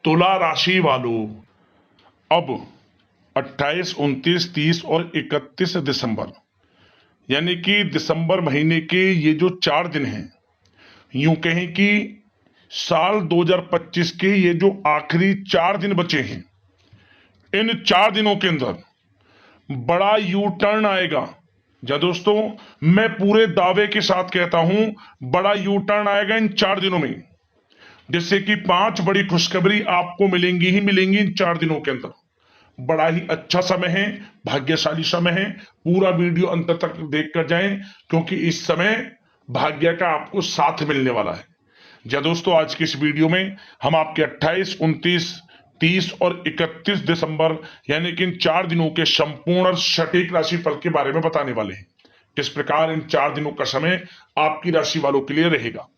तुला राशि वालों, अब 28, 29, 30 और 31 दिसंबर यानी कि दिसंबर महीने के ये जो 4 दिन हैं, यूं कहें कि साल 2025 के ये जो आखिरी 4 दिन बचे हैं, इन 4 दिनों के अंदर बड़ा यू टर्न आएगा। जा दोस्तों, मैं पूरे दावे के साथ कहता हूं, बड़ा यू टर्न आएगा इन 4 दिनों में, जिससे कि 5 बड़ी खुशखबरी आपको मिलेंगी ही मिलेंगी इन 4 दिनों के अंदर। बड़ा ही अच्छा समय है, भाग्यशाली समय है। पूरा वीडियो अंत तक देख कर जाएं, क्योंकि इस समय भाग्य का आपको साथ मिलने वाला है। जा दोस्तों, आज की इस वीडियो में हम आपके 28, 29, 30 और 31 दिसंबर यानी कि इन 4 दिनों के संपूर्ण और सटीक राशिफल के बारे में बताने वाले हैं। किस प्रकार इन 4 दिनों का समय आपकी राशि वालों के लिए रहेगा,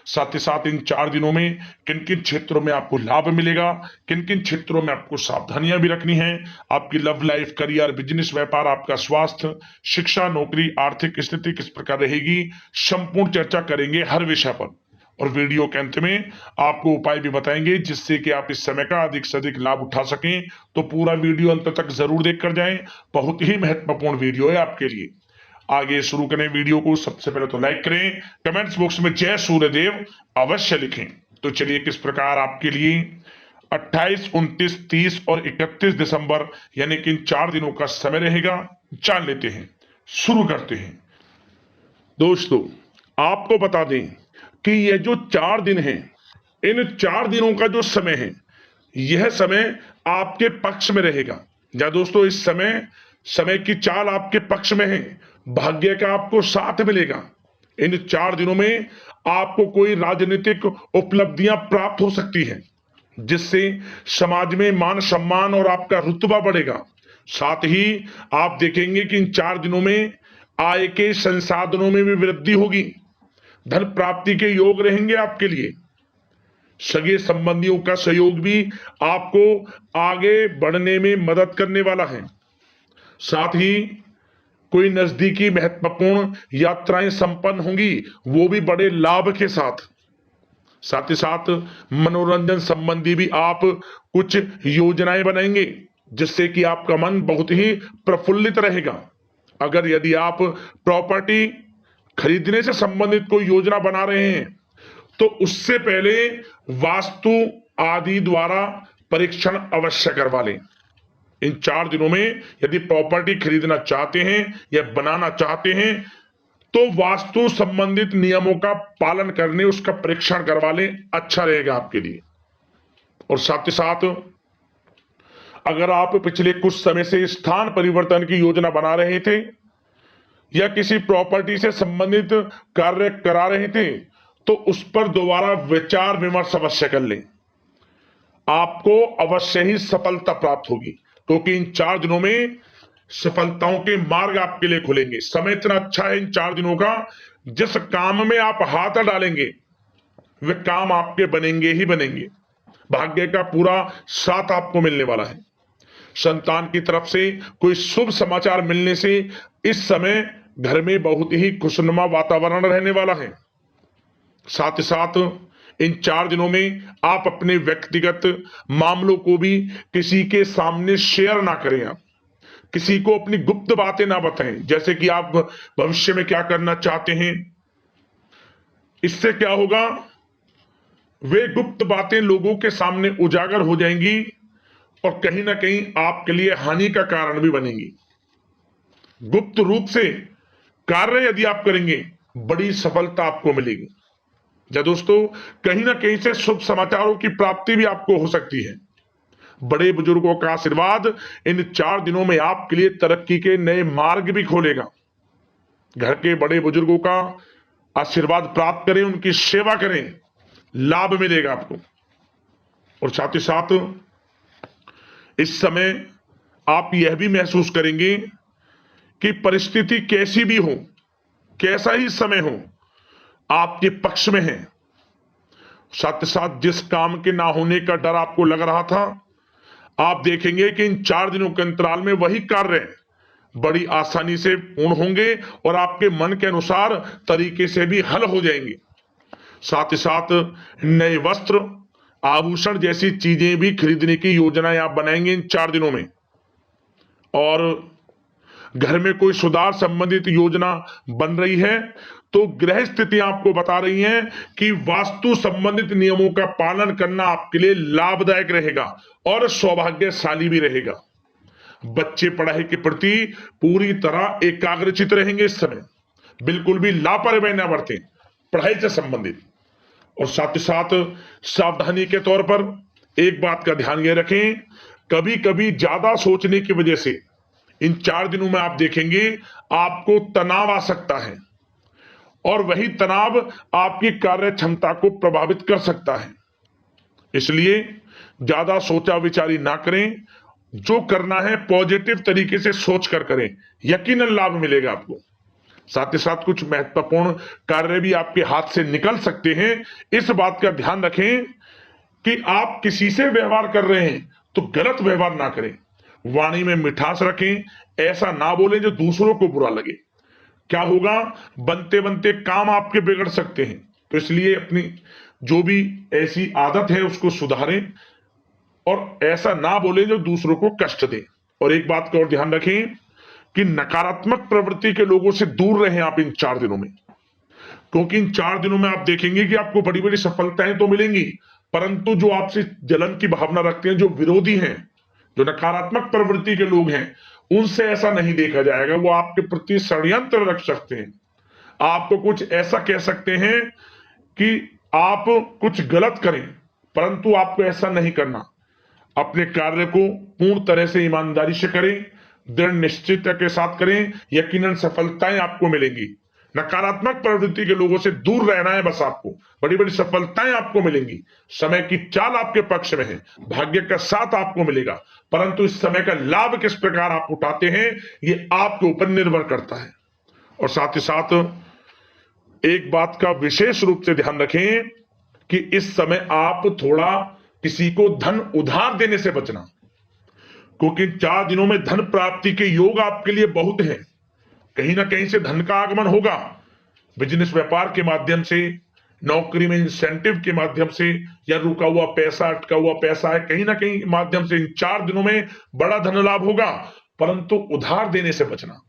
साथ ही साथ इन 4 दिनों में किन किन क्षेत्रों में आपको लाभ मिलेगा, किन किन क्षेत्रों में आपको सावधानियां भी रखनी है, आपकी लव लाइफ, करियर, बिजनेस, व्यापार, आपका स्वास्थ्य, शिक्षा, नौकरी, आर्थिक स्थिति किस प्रकार रहेगी, संपूर्ण चर्चा करेंगे हर विषय पर। और वीडियो के अंत में आपको उपाय भी बताएंगे जिससे कि आप इस समय का अधिक से अधिक लाभ उठा सकें। तो पूरा वीडियो अंत तक जरूर देख कर जाएं, बहुत ही महत्वपूर्ण वीडियो है आपके लिए। आगे शुरू करें वीडियो को, सबसे पहले तो लाइक करें, कमेंट्स बॉक्स में जय सूर्यदेव अवश्य लिखें। तो चलिए किस प्रकार आपके लिए 28, 29, 30 और 31 दिसंबर यानी कि इन 4 दिनों का समय रहेगा, जान लेते हैं। शुरू करते हैं। दोस्तों, आपको बता दें कि ये जो 4 दिन हैं, इन 4 दिनों का जो समय है, यह समय आपके पक्ष में रहेगा। या दोस्तों, इस समय की चाल आपके पक्ष में है, भाग्य का आपको साथ मिलेगा। इन 4 दिनों में आपको कोई राजनीतिक उपलब्धियां प्राप्त हो सकती हैं, जिससे समाज में मान सम्मान और आपका रुतबा बढ़ेगा। साथ ही आप देखेंगे कि इन 4 दिनों में आय के संसाधनों में भी वृद्धि होगी, धन प्राप्ति के योग रहेंगे आपके लिए। सगे संबंधियों का सहयोग भी आपको आगे बढ़ने में मदद करने वाला है। साथ ही कोई नजदीकी महत्वपूर्ण यात्राएं संपन्न होंगी, वो भी बड़े लाभ के साथ। साथ ही साथ मनोरंजन संबंधी भी आप कुछ योजनाएं बनाएंगे, जिससे कि आपका मन बहुत ही प्रफुल्लित रहेगा। अगर यदि आप प्रॉपर्टी खरीदने से संबंधित कोई योजना बना रहे हैं, तो उससे पहले वास्तु आदि द्वारा परीक्षण अवश्य करवा लें। इन 4 दिनों में यदि प्रॉपर्टी खरीदना चाहते हैं या बनाना चाहते हैं, तो वास्तु संबंधित नियमों का पालन करने उसका परीक्षण करवा लें, अच्छा रहेगा आपके लिए। और साथ ही साथ अगर आप पिछले कुछ समय से स्थान परिवर्तन की योजना बना रहे थे या किसी प्रॉपर्टी से संबंधित कार्य करा रहे थे, तो उस पर दोबारा विचार विमर्श अवश्य कर लें। आपको अवश्य ही सफलता प्राप्त होगी, क्योंकि इन 4 दिनों में सफलताओं के मार्ग आपके लिए खुलेंगे। समय इतना अच्छा है इन 4 दिनों का, जिस काम में आप हाथ डालेंगे वे काम आपके बनेंगे ही बनेंगे। भाग्य का पूरा साथ आपको मिलने वाला है। संतान की तरफ से कोई शुभ समाचार मिलने से इस समय घर में बहुत ही खुशनुमा वातावरण रहने वाला है। साथ ही साथ इन 4 दिनों में आप अपने व्यक्तिगत मामलों को भी किसी के सामने शेयर ना करें। आप किसी को अपनी गुप्त बातें ना बताएं, जैसे कि आप भविष्य में क्या करना चाहते हैं। इससे क्या होगा, वे गुप्त बातें लोगों के सामने उजागर हो जाएंगी और कहीं ना कहीं आपके लिए हानि का कारण भी बनेंगी। गुप्त रूप से कार्य यदि आप करेंगे, बड़ी सफलता आपको मिलेगी। या दोस्तों, कहीं ना कहीं से शुभ समाचारों की प्राप्ति भी आपको हो सकती है। बड़े बुजुर्गों का आशीर्वाद इन 4 दिनों में आपके लिए तरक्की के नए मार्ग भी खोलेगा। घर के बड़े बुजुर्गों का आशीर्वाद प्राप्त करें, उनकी सेवा करें, लाभ मिलेगा आपको। और साथ ही साथ इस समय आप यह भी महसूस करेंगे कि परिस्थिति कैसी भी हो, कैसा ही समय हो, आपके पक्ष में है। साथ ही साथ जिस काम के ना होने का डर आपको लग रहा था, आप देखेंगे कि इन 4 दिनों के अंतराल में वही कार्य बड़ी आसानी से पूर्ण होंगे और आपके मन के अनुसार तरीके से भी हल हो जाएंगे। साथ ही साथ नए वस्त्र आभूषण जैसी चीजें भी खरीदने की योजनाएं आप बनाएंगे इन 4 दिनों में। और घर में कोई सुधार संबंधित योजना बन रही है तो ग्रह स्थिति आपको बता रही है कि वास्तु संबंधित नियमों का पालन करना आपके लिए लाभदायक रहेगा और सौभाग्यशाली भी रहेगा। बच्चे पढ़ाई के प्रति पूरी तरह एकाग्रचित रहेंगे इस समय, बिल्कुल भी लापरवाही ना बरतें पढ़ाई से संबंधित। और साथ ही साथ सावधानी के तौर पर एक बात का ध्यान ये रखें, कभी कभी ज्यादा सोचने की वजह से इन 4 दिनों में आप देखेंगे आपको तनाव आ सकता है और वही तनाव आपकी कार्य क्षमता को प्रभावित कर सकता है। इसलिए ज्यादा सोचा विचारी ना करें, जो करना है पॉजिटिव तरीके से सोच कर करें, यकीनन लाभ मिलेगा आपको। साथ ही साथ कुछ महत्वपूर्ण कार्य भी आपके हाथ से निकल सकते हैं। इस बात का ध्यान रखें कि आप किसी से व्यवहार कर रहे हैं तो गलत व्यवहार ना करें, वाणी में मिठास रखें, ऐसा ना बोलें जो दूसरों को बुरा लगे। क्या होगा, बनते बनते काम आपके बिगड़ सकते हैं। तो इसलिए अपनी जो भी ऐसी आदत है उसको सुधारें और ऐसा ना बोलें जो दूसरों को कष्ट दे। और एक बात का और ध्यान रखें कि नकारात्मक प्रवृत्ति के लोगों से दूर रहें आप इन 4 दिनों में, क्योंकि इन 4 दिनों में आप देखेंगे कि आपको बड़ी बड़ी सफलताएं तो मिलेंगी, परंतु जो आपसे जलन की भावना रखते हैं, जो विरोधी हैं, जो नकारात्मक प्रवृत्ति के लोग हैं, उनसे ऐसा नहीं देखा जाएगा। वो आपके प्रति षड्यंत्र रख सकते हैं, आपको कुछ ऐसा कह सकते हैं कि आप कुछ गलत करें, परंतु आपको ऐसा नहीं करना। अपने कार्य को पूर्ण तरह से ईमानदारी से करें, दृढ़ निश्चितता के साथ करें, यकीनन सफलताएं आपको मिलेंगी। नकारात्मक प्रवृत्ति के लोगों से दूर रहना है बस, आपको बड़ी बड़ी सफलताएं आपको मिलेंगी। समय की चाल आपके पक्ष में है, भाग्य का साथ आपको मिलेगा, परंतु इस समय का लाभ किस प्रकार आप उठाते हैं ये आपके ऊपर निर्भर करता है। और साथ ही साथ एक बात का विशेष रूप से ध्यान रखें कि इस समय आप थोड़ा किसी को धन उधार देने से बचना, क्योंकि 4 दिनों में धन प्राप्ति के योग आपके लिए बहुत हैं। कहीं ना कहीं से धन का आगमन होगा, बिजनेस व्यापार के माध्यम से, नौकरी में इंसेंटिव के माध्यम से, या रुका हुआ पैसा, अटका हुआ पैसा है, कहीं ना कहीं माध्यम से इन 4 दिनों में बड़ा धन लाभ होगा। परंतु उधार देने से बचना,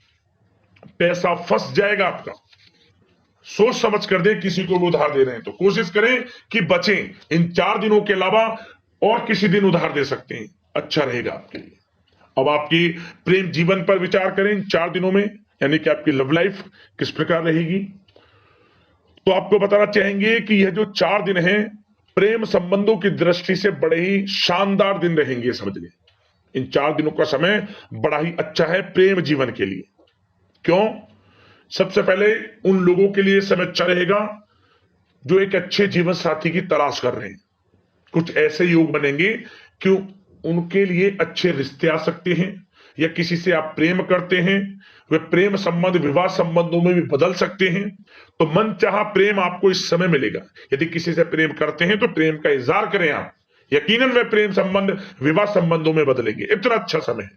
पैसा फंस जाएगा आपका। सोच समझ कर दें, किसी को भी उधार दे रहे हैं तो कोशिश करें कि बचें। इन 4 दिनों के अलावा और किसी दिन उधार दे सकते हैं, अच्छा रहेगा आपके लिए। अब आपकी प्रेम जीवन पर विचार करें इन 4 दिनों में, यानी कि आपकी लव लाइफ किस प्रकार रहेगी। तो आपको बताना चाहेंगे कि यह जो 4 दिन हैं प्रेम संबंधों की दृष्टि से बड़े ही शानदार दिन रहेंगे, समझ लें। इन 4 दिनों का समय बड़ा ही अच्छा है प्रेम जीवन के लिए। क्यों? सबसे पहले उन लोगों के लिए समय अच्छा रहेगा जो एक अच्छे जीवन साथी की तलाश कर रहे हैं। कुछ ऐसे योग बनेंगे कि उनके लिए अच्छे रिश्ते आ सकते हैं, या किसी से आप प्रेम करते हैं, वे प्रेम संबंध विवाह संबंधों में भी बदल सकते हैं। तो मन चाहा प्रेम आपको इस समय मिलेगा। यदि किसी से प्रेम करते हैं तो प्रेम का इजहार करें आप, यकीनन वे प्रेम संबंध विवाह संबंधों में बदलेंगे। इतना अच्छा समय है।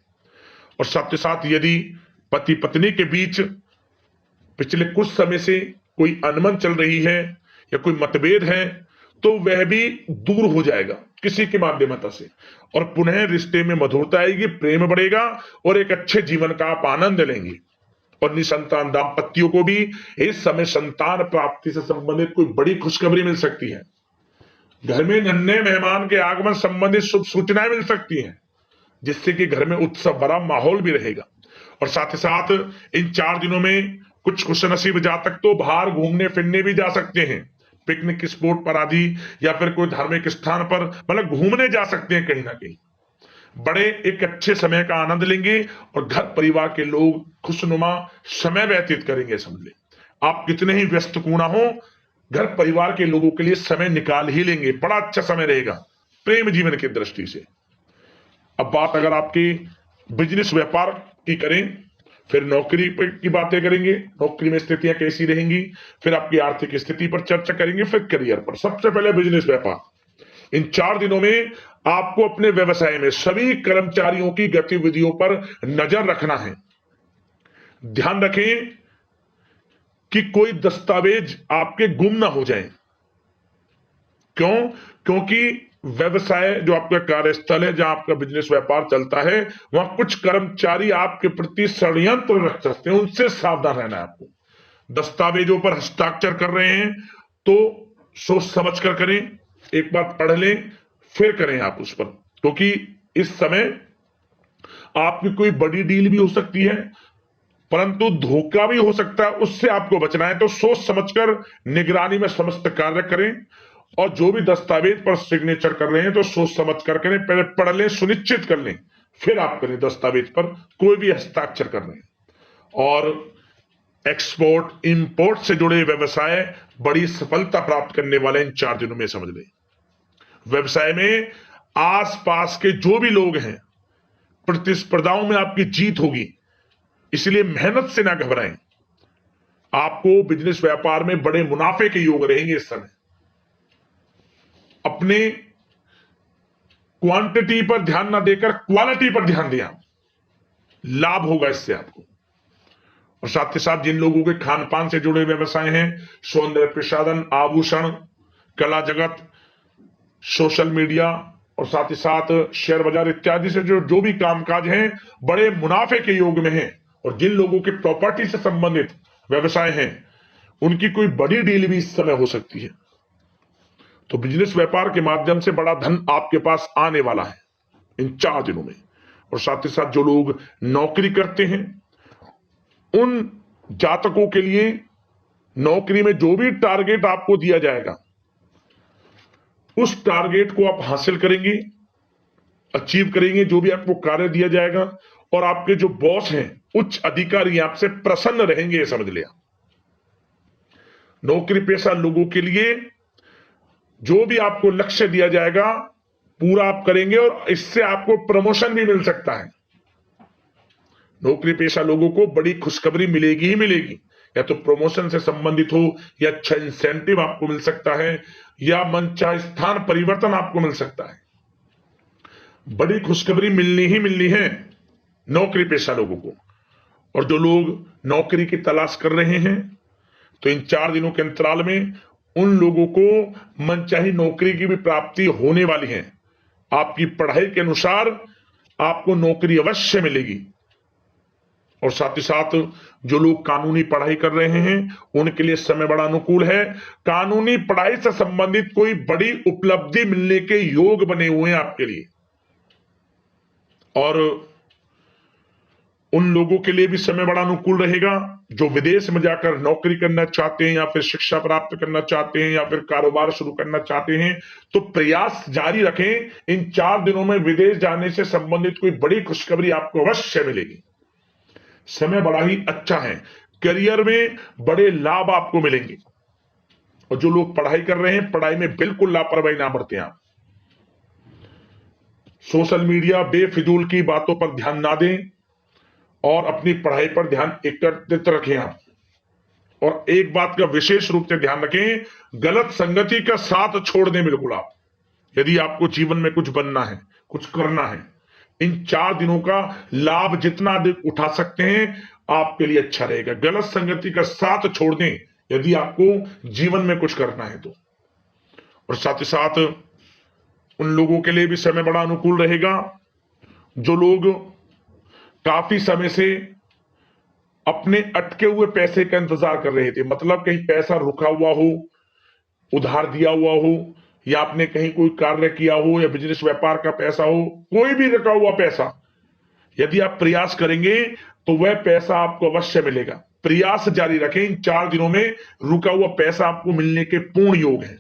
और साथ ही साथ यदि पति पत्नी के बीच पिछले कुछ समय से कोई अनबन चल रही है या कोई मतभेद है तो वह भी दूर हो जाएगा किसी के माध्यमता से, और पुनः रिश्ते में मधुरता आएगी, प्रेम बढ़ेगा और एक अच्छे जीवन का आप आनंद लेंगे। और निसंतान दाम्पत्यों को भी इस समय संतान प्राप्ति से संबंधित कोई बड़ी खुशखबरी मिल सकती है। घर में नन्हे मेहमान के आगमन संबंधित शुभ सूचनाएं मिल सकती हैं, जिससे कि घर में उत्सव भरा माहौल भी रहेगा। और साथ ही साथ इन 4 दिनों में कुछ खुशनसीब जातक तो बाहर घूमने फिरने भी जा सकते हैं, पिकनिक स्पॉट पर आदि, या फिर कोई धार्मिक स्थान पर, मतलब घूमने जा सकते हैं। कहीं ना कहीं बड़े एक अच्छे समय का आनंद लेंगे और घर परिवार के लोग खुशनुमा समय व्यतीत करेंगे। समझ ले, आप कितने ही व्यस्त क्यों ना हो, घर परिवार के लोगों के लिए समय निकाल ही लेंगे। बड़ा अच्छा समय रहेगा प्रेम जीवन की दृष्टि से। अब बात अगर आपकी बिजनेस व्यापार की करें, फिर नौकरी की बातें करेंगे, नौकरी में स्थितियां कैसी रहेंगी, फिर आपकी आर्थिक स्थिति पर चर्चा करेंगे, फिर करियर पर। सबसे पहले बिजनेस व्यापार। इन 4 दिनों में आपको अपने व्यवसाय में सभी कर्मचारियों की गतिविधियों पर नजर रखना है। ध्यान रखें कि कोई दस्तावेज आपके गुम ना हो जाए। क्यों? क्योंकि व्यवसाय जो आपका कार्यस्थल है, जहां आपका बिजनेस व्यापार चलता है, वहां कुछ कर्मचारी आपके प्रति षड्यंत्र रच सकते हैं, उनसे सावधान रहना है आपको। दस्तावेजों पर हस्ताक्षर कर रहे हैं तो सोच समझ कर करें, एक बार पढ़ लें फिर करें आप उस पर, क्योंकि इस समय आपकी कोई बड़ी डील भी हो सकती है, परंतु धोखा भी हो सकता है, उससे आपको बचना है। तो सोच समझकर निगरानी में समस्त कार्य करें, और जो भी दस्तावेज पर सिग्नेचर कर रहे हैं तो सोच समझ कर करें, पहले पढ़ लें, सुनिश्चित कर लें, फिर आप करें दस्तावेज पर कोई भी हस्ताक्षर कर रहे हैं। और एक्सपोर्ट इंपोर्ट से जुड़े व्यवसाय बड़ी सफलता प्राप्त करने वाले इन 4 दिनों में, समझ लें। व्यवसाय में आसपास के जो भी लोग हैं, प्रतिस्पर्धाओं में आपकी जीत होगी, इसलिए मेहनत से ना घबराएं। आपको बिजनेस व्यापार में बड़े मुनाफे के योग रहेंगे इस समय। अपने क्वांटिटी पर ध्यान ना देकर क्वालिटी पर ध्यान दिया, लाभ होगा इससे आपको। और साथ ही साथ जिन लोगों के खान पान से जुड़े व्यवसाय हैं, सौंदर्य प्रसाधन, आभूषण, कला जगत, सोशल मीडिया और साथ ही साथ शेयर बाजार इत्यादि से जो भी कामकाज हैं, बड़े मुनाफे के योग में हैं। और जिन लोगों के प्रॉपर्टी से संबंधित व्यवसाय हैं, उनकी कोई बड़ी डील भी इस समय हो सकती है। तो बिजनेस व्यापार के माध्यम से बड़ा धन आपके पास आने वाला है इन 4 दिनों में। और साथ ही साथ जो लोग नौकरी करते हैं, उन जातकों के लिए नौकरी में जो भी टारगेट आपको दिया जाएगा, उस टारगेट को आप हासिल करेंगे, अचीव करेंगे, जो भी आपको कार्य दिया जाएगा। और आपके जो बॉस हैं, उच्च अधिकारी, आपसे प्रसन्न रहेंगे, ये समझ लिया। नौकरी पेशा लोगों के लिए जो भी आपको लक्ष्य दिया जाएगा, पूरा आप करेंगे, और इससे आपको प्रमोशन भी मिल सकता है। नौकरी पेशा लोगों को बड़ी खुशखबरी मिलेगी ही मिलेगी, या तो प्रमोशन से संबंधित हो, या अच्छा इंसेंटिव आपको मिल सकता है, या मनचाहे स्थान परिवर्तन आपको मिल सकता है। बड़ी खुशखबरी मिलनी ही मिलनी है नौकरी पेशा लोगों को। और जो लोग नौकरी की तलाश कर रहे हैं, तो इन 4 दिनों के अंतराल में उन लोगों को मनचाही नौकरी की भी प्राप्ति होने वाली है। आपकी पढ़ाई के अनुसार आपको नौकरी अवश्य मिलेगी। और साथ ही साथ जो लोग कानूनी पढ़ाई कर रहे हैं, उनके लिए समय बड़ा अनुकूल है। कानूनी पढ़ाई से संबंधित कोई बड़ी उपलब्धि मिलने के योग बने हुए हैं आपके लिए। और उन लोगों के लिए भी समय बड़ा अनुकूल रहेगा जो विदेश में जाकर नौकरी करना चाहते हैं, या फिर शिक्षा प्राप्त करना चाहते हैं, या फिर कारोबार शुरू करना चाहते हैं। तो प्रयास जारी रखें। इन 4 दिनों में विदेश जाने से संबंधित कोई बड़ी खुशखबरी आपको अवश्य मिलेगी। समय बड़ा ही अच्छा है, करियर में बड़े लाभ आपको मिलेंगे। और जो लोग पढ़ाई कर रहे हैं, पढ़ाई में बिल्कुल लापरवाही ना बरतें आप। सोशल मीडिया बेफिजूल की बातों पर ध्यान ना दें, और अपनी पढ़ाई पर ध्यान एकत्रित रखें आप। और एक बात का विशेष रूप से ध्यान रखें, गलत संगति का साथ छोड़ दें बिल्कुल आप, यदि आपको जीवन में कुछ बनना है, कुछ करना है। इन 4 दिनों का लाभ जितना अधिक उठा सकते हैं, आपके लिए अच्छा रहेगा। गलत संगति का साथ छोड़ दें यदि आपको जीवन में कुछ करना है तो। और साथ ही साथ उन लोगों के लिए भी समय बड़ा अनुकूल रहेगा जो लोग काफी समय से अपने अटके हुए पैसे का इंतजार कर रहे थे। मतलब कहीं पैसा रुका हुआ हो, उधार दिया हुआ हो, या आपने कहीं कोई कार्य किया हो, या बिजनेस व्यापार का पैसा हो, कोई भी रुका हुआ पैसा, यदि आप प्रयास करेंगे तो वह पैसा आपको अवश्य मिलेगा। प्रयास जारी रखें। इन 4 दिनों में रुका हुआ पैसा आपको मिलने के पूर्ण योग है।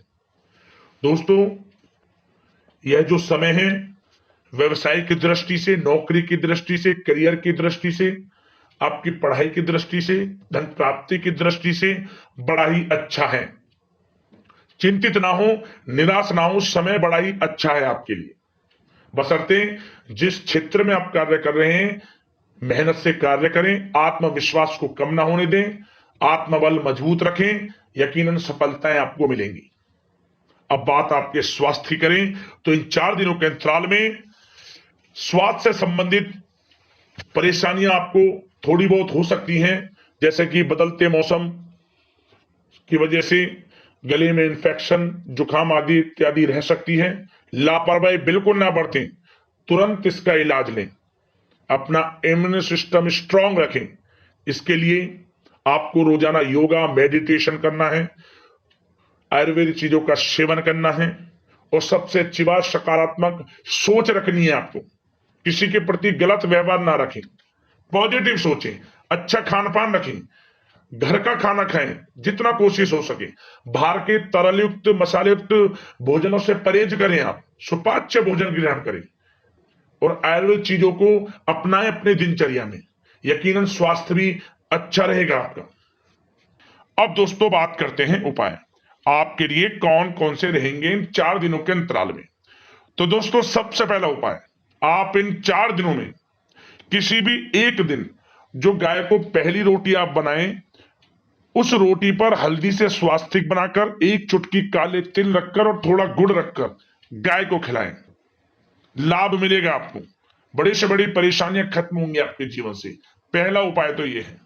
दोस्तों, यह जो समय है, व्यवसाय की दृष्टि से, नौकरी की दृष्टि से, करियर की दृष्टि से, आपकी पढ़ाई की दृष्टि से, धन प्राप्ति की दृष्टि से बड़ा ही अच्छा है। चिंतित ना हो, निराश ना हो, समय बड़ा ही अच्छा है आपके लिए। बशर्ते जिस क्षेत्र में आप कार्य कर रहे हैं, मेहनत से कार्य करें, आत्मविश्वास को कम ना होने दें, आत्मबल मजबूत रखें, यकीनन सफलताएं आपको मिलेंगी। अब बात आपके स्वास्थ्य की करें तो इन 4 दिनों के अंतराल में स्वास्थ्य से संबंधित परेशानियां आपको थोड़ी बहुत हो सकती हैं, जैसे कि बदलते मौसम की वजह से गले में इंफेक्शन, जुकाम आदि इत्यादि रह सकती है। लापरवाही बिल्कुल ना बरतें, तुरंत इसका इलाज लें, अपना इम्यून सिस्टम स्ट्रांग रखें। इसके लिए आपको रोजाना योगा मेडिटेशन करना है, आयुर्वेदिक चीजों का सेवन करना है, और सबसे अच्छी बात सकारात्मक सोच रखनी है। आपको किसी के प्रति गलत व्यवहार ना रखें, पॉजिटिव सोचें, अच्छा खान पान रखें, घर का खाना खाएं जितना कोशिश हो सके, बाहर के तरल युक्त मसाले युक्त भोजनों से परहेज करें, आप सुपाच्य भोजन ग्रहण करें और आयुर्वेद चीजों को अपनाएं अपने दिनचर्या में। यकीनन स्वास्थ्य भी अच्छा रहेगा आपका। अब दोस्तों बात करते हैं उपाय, आपके लिए कौन कौन से रहेंगे इन 4 दिनों के अंतराल में। तो दोस्तों सबसे पहला उपाय, आप इन 4 दिनों में किसी भी एक दिन जो गाय को पहली रोटी आप बनाएं, उस रोटी पर हल्दी से स्वास्तिक बनाकर एक चुटकी काले तिल रखकर और थोड़ा गुड़ रखकर गाय को खिलाएं। लाभ मिलेगा आपको, बड़ी से बड़ी परेशानियां खत्म होंगी आपके जीवन से। पहला उपाय तो यह है।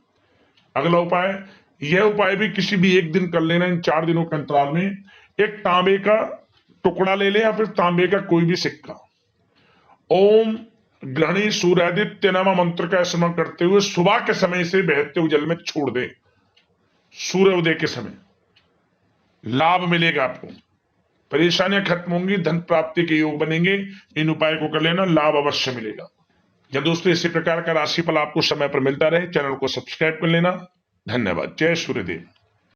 अगला उपाय, यह उपाय भी किसी भी एक दिन कर लेना इन 4 दिनों के अंतराल में। एक तांबे का टुकड़ा ले लें या फिर तांबे का कोई भी सिक्का, ओम ग्रहणी सूर्यादित्य नमः मंत्र का स्मरण करते हुए सुबह के समय से बहते हुए जल में छोड़ दें, सूर्योदय के समय। लाभ मिलेगा आपको, परेशानियां खत्म होंगी, धन प्राप्ति के योग बनेंगे। इन उपाय को कर लेना, लाभ अवश्य मिलेगा। या दोस्तों इसी प्रकार का राशिफल आपको समय पर मिलता रहे, चैनल को सब्सक्राइब कर लेना। धन्यवाद। जय सूर्यदेव।